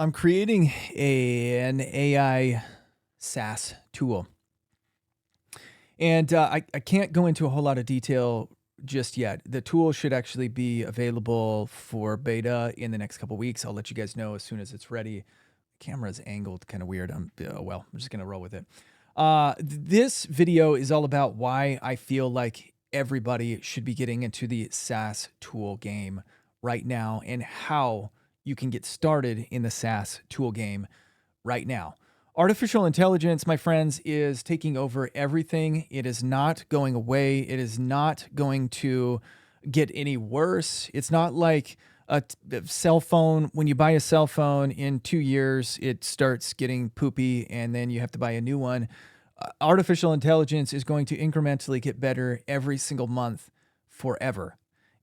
I'm creating an AI SaaS tool. And I can't go into a whole lot of detail just yet. The tool should actually be available for beta in the next couple weeks. I'll let you guys know as soon as it's ready. Camera's angled kind of weird. I'm just going to roll with it. This video is all about why I feel like everybody should be getting into the SaaS tool game right now and how you can get started in the SaaS tool game right now. Artificial intelligence, my friends, is taking over everything. It is not going away. It is not going to get any worse. It's not like a cell phone. When you buy a cell phone, in 2 years, it starts getting poopy and then you have to buy a new one. Artificial intelligence is going to incrementally get better every single month forever.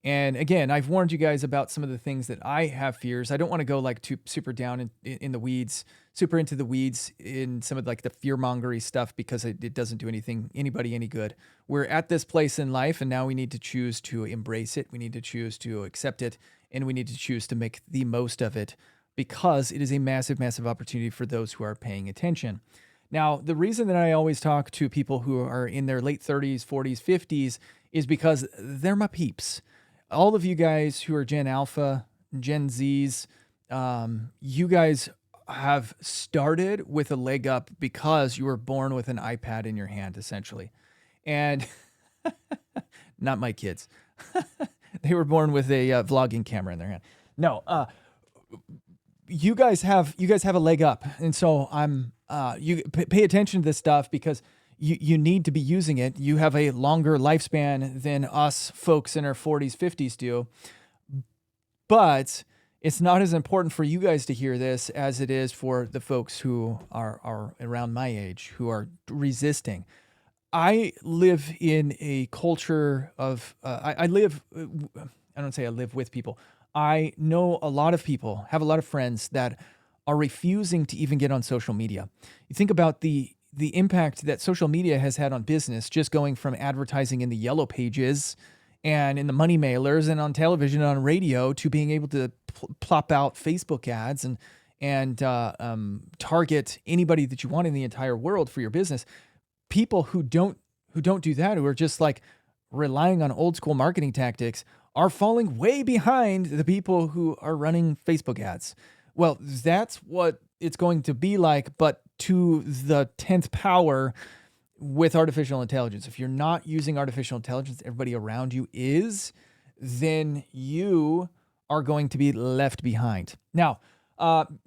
And again, I've warned you guys about some of the things that I have fears. I don't want to go like too super down in the weeds, super into the weeds in some of like the fear-mongery stuff because it doesn't do anybody any good. We're at this place in life and now we need to choose to embrace it. We need to choose to accept it and we need to choose to make the most of it because it is a massive, massive opportunity for those who are paying attention. Now, the reason that I always talk to people who are in their late 30s, 40s, 50s is because they're my peeps. All of you guys who are Gen Alpha, Gen Zs, you guys have started with a leg up because you were born with an iPad in your hand, essentially. And not my kids. They were born with a vlogging camera in their hand. No, you guys have a leg up. And so you pay attention to this stuff because you need to be using it. You have a longer lifespan than us folks in our 40s, 50s do. But it's not as important for you guys to hear this as it is for the folks who are around my age, who are resisting. I live in a culture of, I don't say I live with people. I know a lot of people, have a lot of friends that are refusing to even get on social media. You think about the impact that social media has had on business, just going from advertising in the yellow pages and in the money mailers and on television and on radio to being able to plop out Facebook ads and target anybody that you want in the entire world for your business. People who don't do that, who are just like relying on old school marketing tactics, are falling way behind the people who are running Facebook ads. Well, that's what it's going to be like, but to the 10th power with artificial intelligence. If you're not using artificial intelligence, everybody around you is, then you are going to be left behind. Now,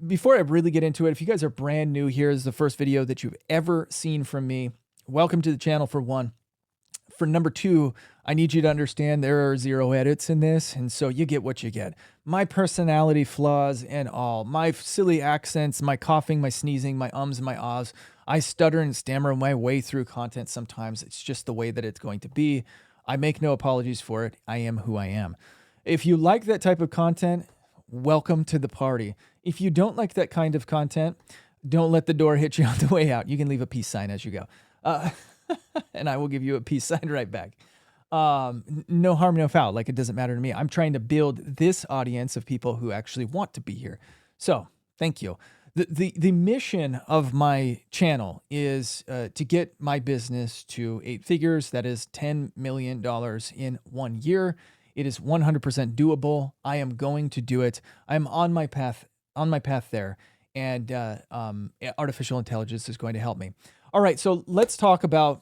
before I really get into it, if you guys are brand new here, this is the first video that you've ever seen from me. Welcome to the channel, for one. For number two, I need you to understand there are 0 edits in this, and so you get what you get. My personality flaws and all, my silly accents, my coughing, my sneezing, my ums and my ahs. I stutter and stammer my way through content sometimes. It's just the way that it's going to be. I make no apologies for it. I am who I am. If you like that type of content, welcome to the party. If you don't like that kind of content, don't let the door hit you on the way out. You can leave a peace sign as you go. And I will give you a peace sign right back. No harm, no foul. Like, it doesn't matter to me. I'm trying to build this audience of people who actually want to be here. So thank you. The mission of my channel is to get my business to 8 figures. That is $10 million in 1 year. It is 100% doable. I am going to do it. I'm on my path there. And artificial intelligence is going to help me. All right, so let's talk about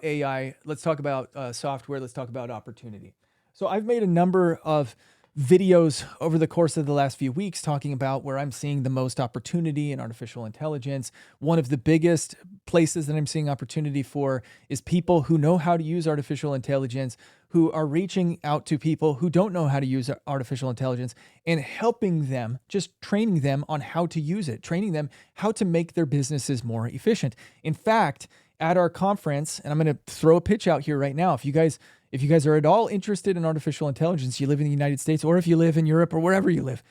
AI. Let's talk about software. Let's talk about opportunity. So I've made a number of videos over the course of the last few weeks talking about where I'm seeing the most opportunity in artificial intelligence. One of the biggest places that I'm seeing opportunity for is people who know how to use artificial intelligence, who are reaching out to people who don't know how to use artificial intelligence and helping them, just training them on how to use it, training them how to make their businesses more efficient. In fact, at our conference, and I'm going to throw a pitch out here right now, if you guys are at all interested in artificial intelligence, you live in the United States, or if you live in Europe or wherever you live,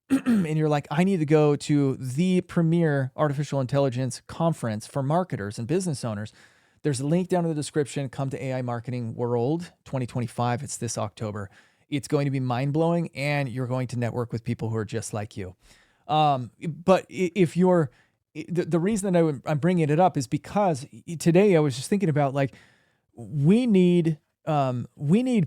and you're like, I need to go to the premier artificial intelligence conference for marketers and business owners, there's a link down in the description. Come to AI Marketing World 2025. It's this October. It's going to be mind-blowing, and you're going to network with people who are just like you. But if you're, the reason that I'm bringing it up is because today I was just thinking about like, we need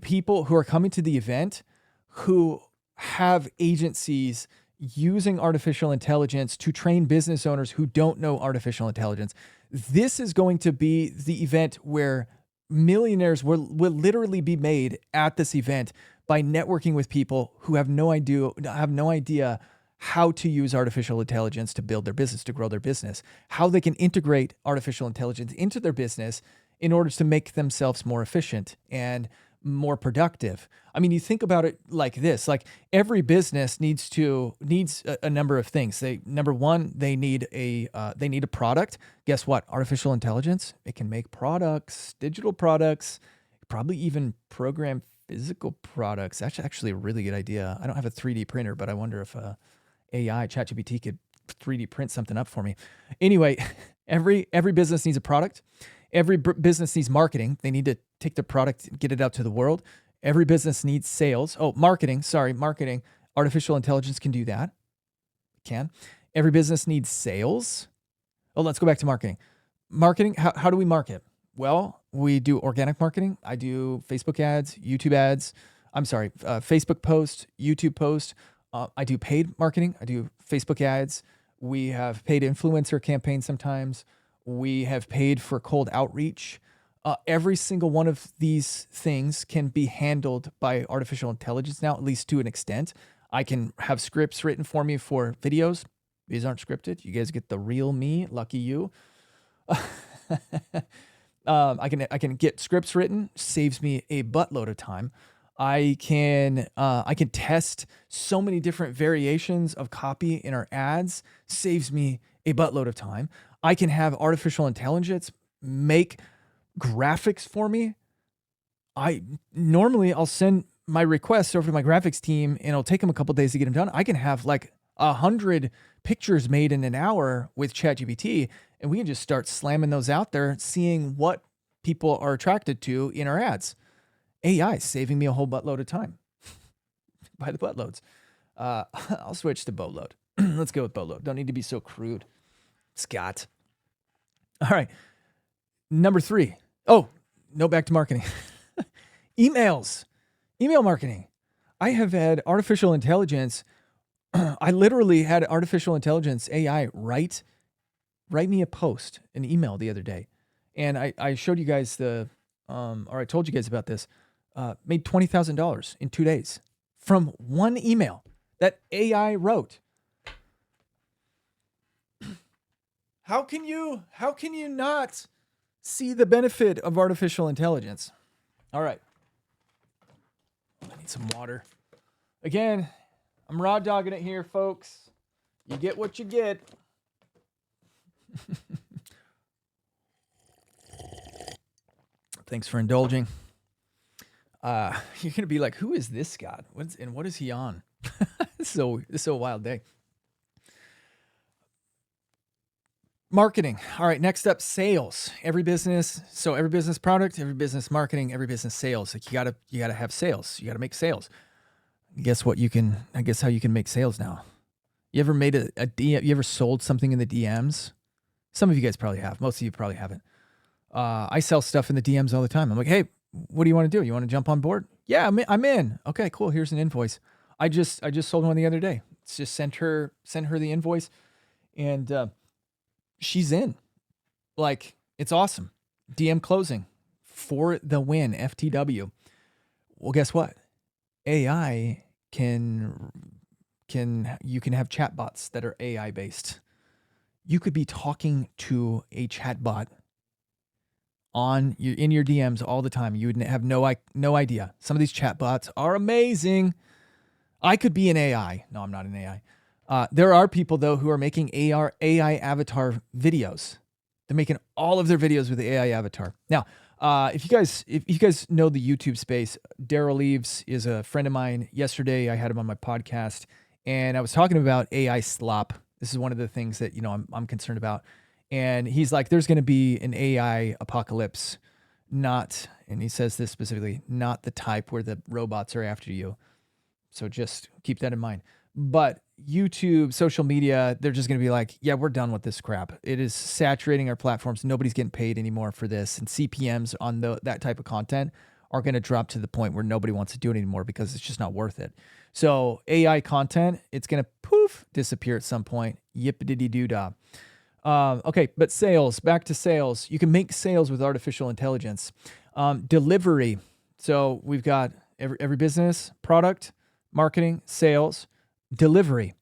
people who are coming to the event who have agencies using artificial intelligence to train business owners who don't know artificial intelligence. This is going to be the event where millionaires will literally be made at this event by networking with people who have no idea how to use artificial intelligence to build their business, to grow their business, how they can integrate artificial intelligence into their business in order to make themselves more efficient and more productive. I mean, you think about it like this, like every business needs a number of things. Number one, they need a product. Guess what? Artificial intelligence, it can make products, digital products, probably even program physical products. That's actually a really good idea. I don't have a 3D printer, but I wonder if AI ChatGPT could 3D print something up for me. Anyway, every business needs a product. Every business needs marketing. They need to take their product and get it out to the world. Every business needs sales. Oh, marketing. Artificial intelligence can do that. It can. Every business needs sales. Oh, let's go back to marketing. Marketing, how do we market? Well, we do organic marketing. I do Facebook ads, YouTube ads. Facebook posts, YouTube posts. I do paid marketing. I do Facebook ads. We have paid influencer campaigns sometimes. We have paid for cold outreach. Every single one of these things can be handled by artificial intelligence now, at least to an extent. I can have scripts written for me for videos. These aren't scripted. You guys get the real me. Lucky you. I can get scripts written. Saves me a buttload of time. I can test so many different variations of copy in our ads. Saves me a buttload of time. I can have artificial intelligence make graphics for me. I'll send my requests over to my graphics team and it'll take them a couple days to get them done. I can have like 100 pictures made in an hour with ChatGPT and we can just start slamming those out there, seeing what people are attracted to in our ads. AI is saving me a whole buttload of time by the buttloads. I'll switch to boatload. Let's go with boatload. Don't need to be so crude. Scott. All right. Number 3. Oh, no, back to marketing. Emails. Email marketing. I have had artificial intelligence. I literally had artificial intelligence AI write me a post, an email the other day. And I showed you guys I told you guys about this. Made $20,000 in 2 days from one email that AI wrote. How can you not see the benefit of artificial intelligence? All right. I need some water. Again, I'm raw dogging it here, folks. You get what you get. Thanks for indulging. You're going to be like, who is this Scott? What is he on? This is a wild day. Marketing. All right. Next up, sales. Every business product, every business marketing, every business sales. Like you gotta have sales. You gotta make sales. Guess how you can make sales now? You ever made a DM? You ever sold something in the DMs? Some of you guys probably have. Most of you probably haven't. I sell stuff in the DMs all the time. I'm like, hey, what do you want to do? You want to jump on board? Yeah, I'm in. Okay, cool. Here's an invoice. I just sold one the other day. It's just sent her the invoice, and she's in. Like, it's awesome. DM closing for the win. FTW. Well, guess what? AI you can have chatbots that are AI based. You could be talking to a chatbot in your DMs all the time. You would have no idea. Some of these chatbots are amazing. I could be an AI. No, I'm not an AI. There are people though who are making AI avatar videos. They're making all of their videos with the AI avatar. Now, if you guys know the YouTube space, Daryl Eves is a friend of mine. Yesterday, I had him on my podcast, and I was talking about AI slop. This is one of the things that I'm concerned about. And he's like, "There's going to be an AI apocalypse, and he says this specifically, not the type where the robots are after you. So just keep that in mind." But YouTube, social media, they're just going to be like, yeah, we're done with this crap. It is saturating our platforms. Nobody's getting paid anymore for this. And CPMs on that type of content are going to drop to the point where nobody wants to do it anymore because it's just not worth it. So AI content, it's going to poof, disappear at some point. Yippity-doo-dah. Okay, but back to sales. You can make sales with artificial intelligence. Delivery. So we've got every business, product, marketing, sales, delivery.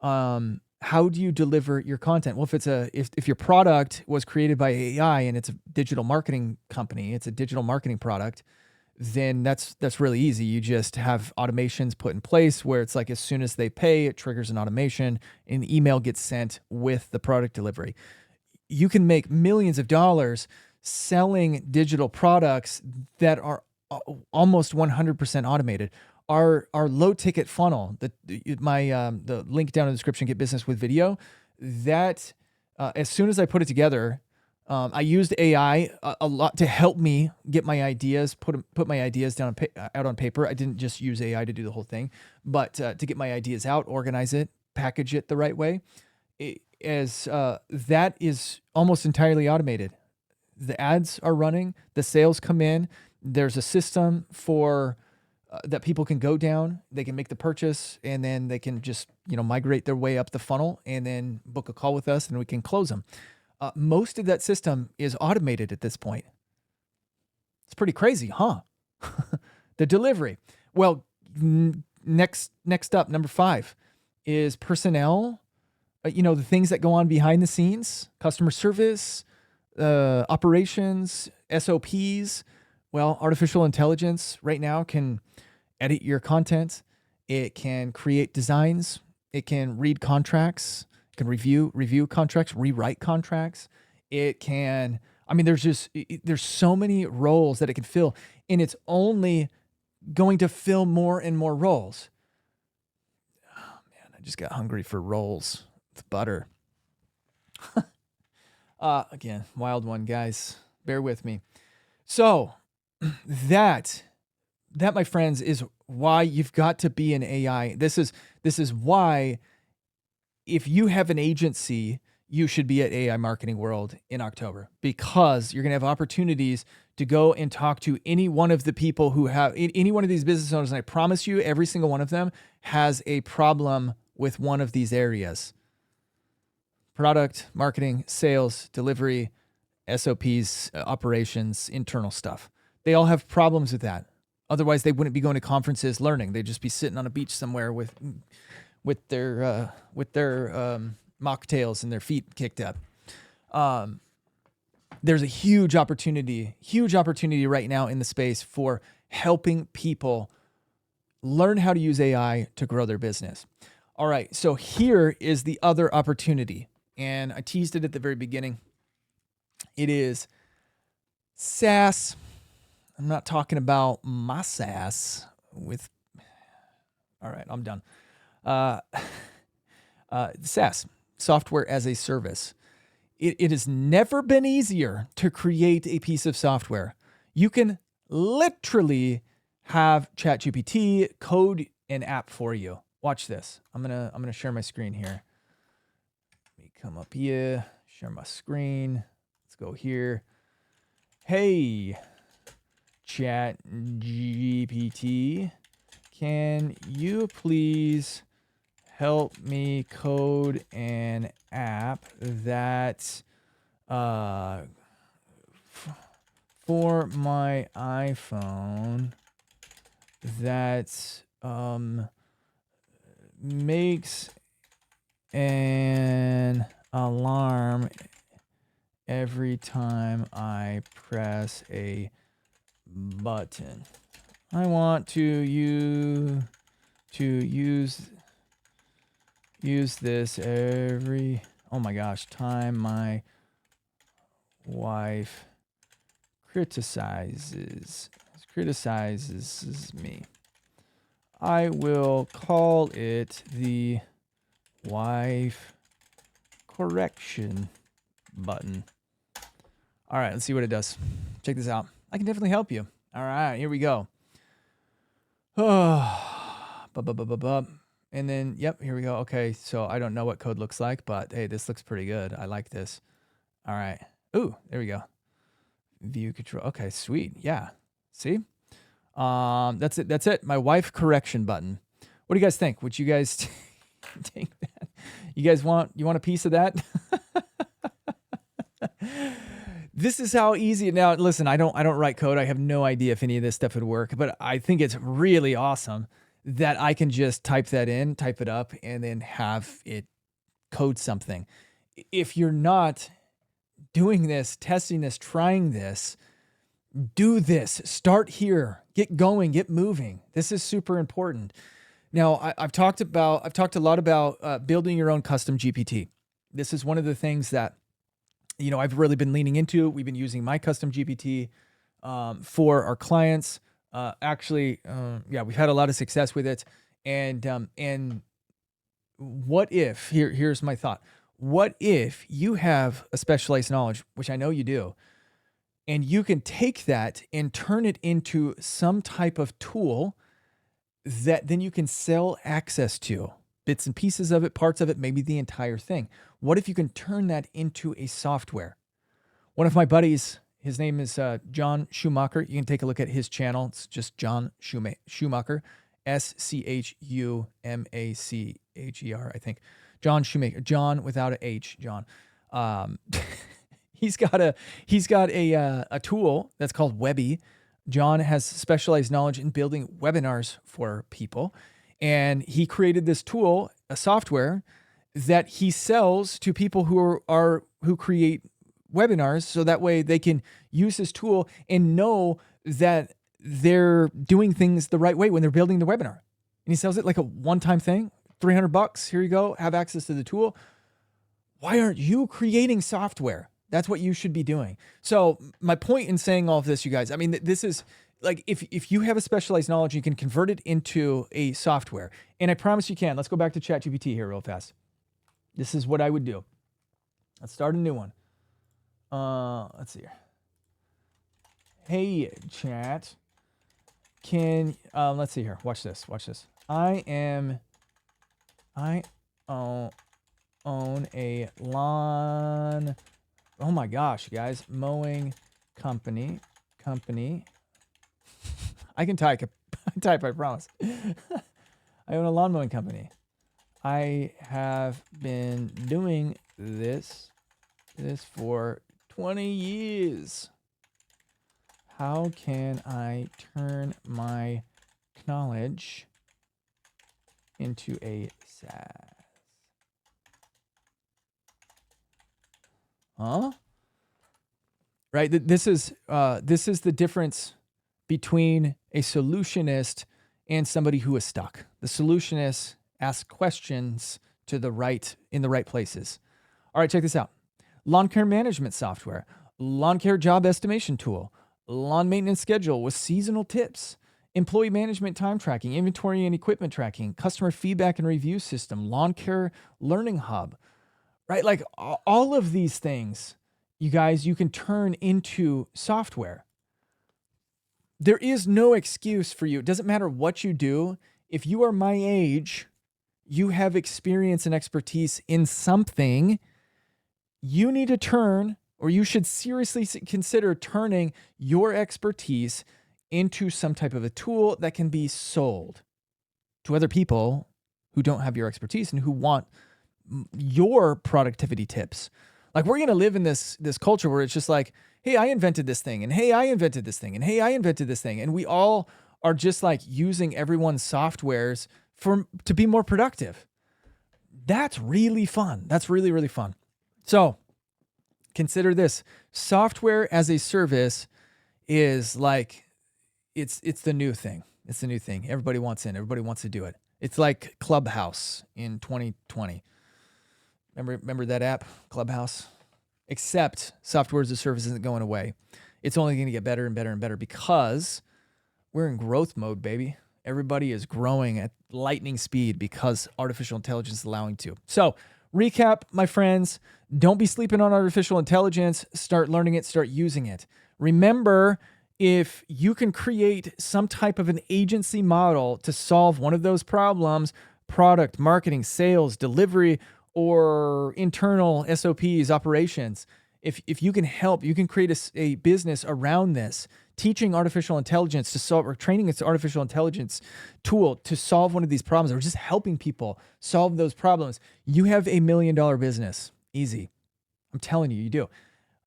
How do you deliver your content? Well, if your product was created by AI and it's a digital marketing company, it's a digital marketing product, then that's really easy. You just have automations put in place where it's like as soon as they pay, it triggers an automation, and the email gets sent with the product delivery. You can make millions of dollars selling digital products that are almost 100% automated. Our low ticket funnel, the link down in the description, Get Business with Video, that as soon as I put it together, I used AI a lot to help me get my ideas, put my ideas down out on paper. I didn't just use AI to do the whole thing, but to get my ideas out, organize it, package it the right way. That is almost entirely automated. The ads are running, the sales come in. There's a system for that people can go down. They can make the purchase, and then they can just migrate their way up the funnel, and then book a call with us, and we can close them. Most of that system is automated at this point. It's pretty crazy, huh? The delivery. Well, next up, number 5 is personnel. The things that go on behind the scenes, customer service, operations, SOPs. Well, artificial intelligence right now can edit your content. It can create designs. It can read contracts. It can review contracts, rewrite contracts. It can, there's so many roles that it can fill, and it's only going to fill more and more roles. Oh man, I just got hungry for rolls with butter. Again, wild one, guys. Bear with me. So that, my friends, is why you've got to be an AI. This is why, if you have an agency, you should be at AI Marketing World in October, because you're going to have opportunities to go and talk to any one of the people who have any one of these business owners. And I promise you, every single one of them has a problem with one of these areas: product, marketing, sales, delivery, SOPs, operations, internal stuff. They all have problems with that. Otherwise, they wouldn't be going to conferences learning. They'd just be sitting on a beach somewhere with their mocktails and their feet kicked up. There's a huge opportunity right now in the space for helping people learn how to use AI to grow their business. All right, so here is the other opportunity, and I teased it at the very beginning. It is SaaS. I'm not talking about my SaaS with. All right, I'm done. SaaS, software as a service. It has never been easier to create a piece of software. You can literally have ChatGPT code an app for you. Watch this. I'm gonna share my screen here. Let me come up here, share my screen. Let's go here. Hey, ChatGPT, can you please help me code an app that for my iPhone that makes an alarm every time I press a button. I want to use this every, oh my gosh, time my wife criticizes me. I will call it the wife correction button. All right, let's see what it does. Check this out. I can definitely help you. All right, here we go. And then, yep, here we go. Okay, so I don't know what code looks like, but hey, this looks pretty good. I like this. All right. Ooh, there we go. View control. Okay, sweet. Yeah. See? That's it. That's it. My wife correction button. What do you guys think? Would you guys take that? You want a piece of that? This is how easy. Now, listen, I don't write code. I have no idea if any of this stuff would work, but I think it's really awesome that I can just type that in, type it up, and then have it code something. If you're not doing this, testing this, trying this, do this. Start here. Get going. Get moving. This is super important. Now, I've talked a lot about building your own custom GPT. This is one of the things that I've really been leaning into. We've been using my custom GPT for our clients. We've had a lot of success with it. And what if, here's my thought. What if you have a specialized knowledge, which I know you do, and you can take that and turn it into some type of tool that then you can sell access to, bits and pieces of it, parts of it, maybe the entire thing. What if you can turn that into a software? One of my buddies, his name is John Schumacher. You can take a look at his channel. It's just John Schumacher, Schumacher, I think. John Schumacher, John without a H, John. He's got a tool that's called Webby. John has specialized knowledge in building webinars for people. And he created this tool, a software that he sells to people who create webinars, so that way they can use this tool and know that they're doing things the right way when they're building the webinar. And he sells it like a one-time thing, $300. Here you go. Have access to the tool. Why aren't you creating software? That's what you should be doing. So my point in saying all of this, you guys, I mean, this is like, if you have a specialized knowledge, you can convert it into a software. And I promise you can. Let's go back to ChatGPT here real fast. This is what I would do. Let's start a new one. Let's see here. Hey, chat. Let's see here. Watch this. I own a lawn. Oh my gosh, guys. Mowing company. I can type, I promise. I own a lawn mowing company. I have been doing this for 20 years. How can I turn my knowledge into a SaaS? Huh? Right. This is the difference between a solutionist and somebody who is stuck. The solutionist asks questions in the right places. All right, check this out. Lawn care management software, lawn care job estimation tool, lawn maintenance schedule with seasonal tips, employee management time tracking, inventory and equipment tracking, customer feedback and review system, lawn care learning hub, right? Like all of these things, you guys, you can turn into software. There is no excuse for you. It doesn't matter what you do. If you are my age, you have experience and expertise in something, you need to turn, or you should seriously consider turning your expertise into some type of a tool that can be sold to other people who don't have your expertise and who want your productivity tips. Like, we're going to live in this culture where it's just like, hey, I invented this thing, and hey, I invented this thing, and hey, I invented this thing. And we all are just like using everyone's softwares to be more productive. That's really fun. That's really, really fun. So consider this. Software as a service is like, it's the new thing. It's the new thing. Everybody wants in. Everybody wants to do it. It's like Clubhouse in 2020. Remember that app, Clubhouse? Except software as a service isn't going away. It's only going to get better and better and better because we're in growth mode, baby. Everybody is growing at lightning speed because artificial intelligence is allowing to. So, recap, my friends, don't be sleeping on artificial intelligence. Start learning it, start using it. Remember, if you can create some type of an agency model to solve one of those problems, product, marketing, sales, delivery, or internal SOPs, operations. If you can help, you can create a business around this, teaching artificial intelligence to solve, or training its artificial intelligence tool to solve one of these problems, or just helping people solve those problems. You have $1 million business. Easy. I'm telling you, you do.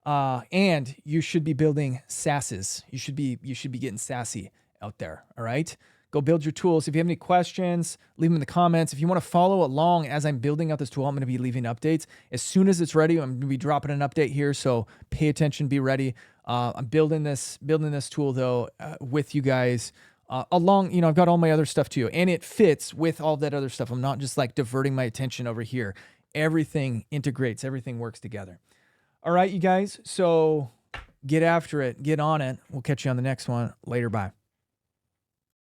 And you should be building SaaSes. You should be getting sassy out there. All right. Go build your tools. If you have any questions, leave them in the comments. If you want to follow along as I'm building out this tool, I'm going to be leaving updates. As soon as it's ready, I'm going to be dropping an update here. So pay attention, be ready. I'm building this tool though, with you guys, along, I've got all my other stuff too, and it fits with all that other stuff. I'm not just like diverting my attention over here. Everything integrates, everything works together. All right, you guys. So get after it, get on it. We'll catch you on the next one. Later. Bye.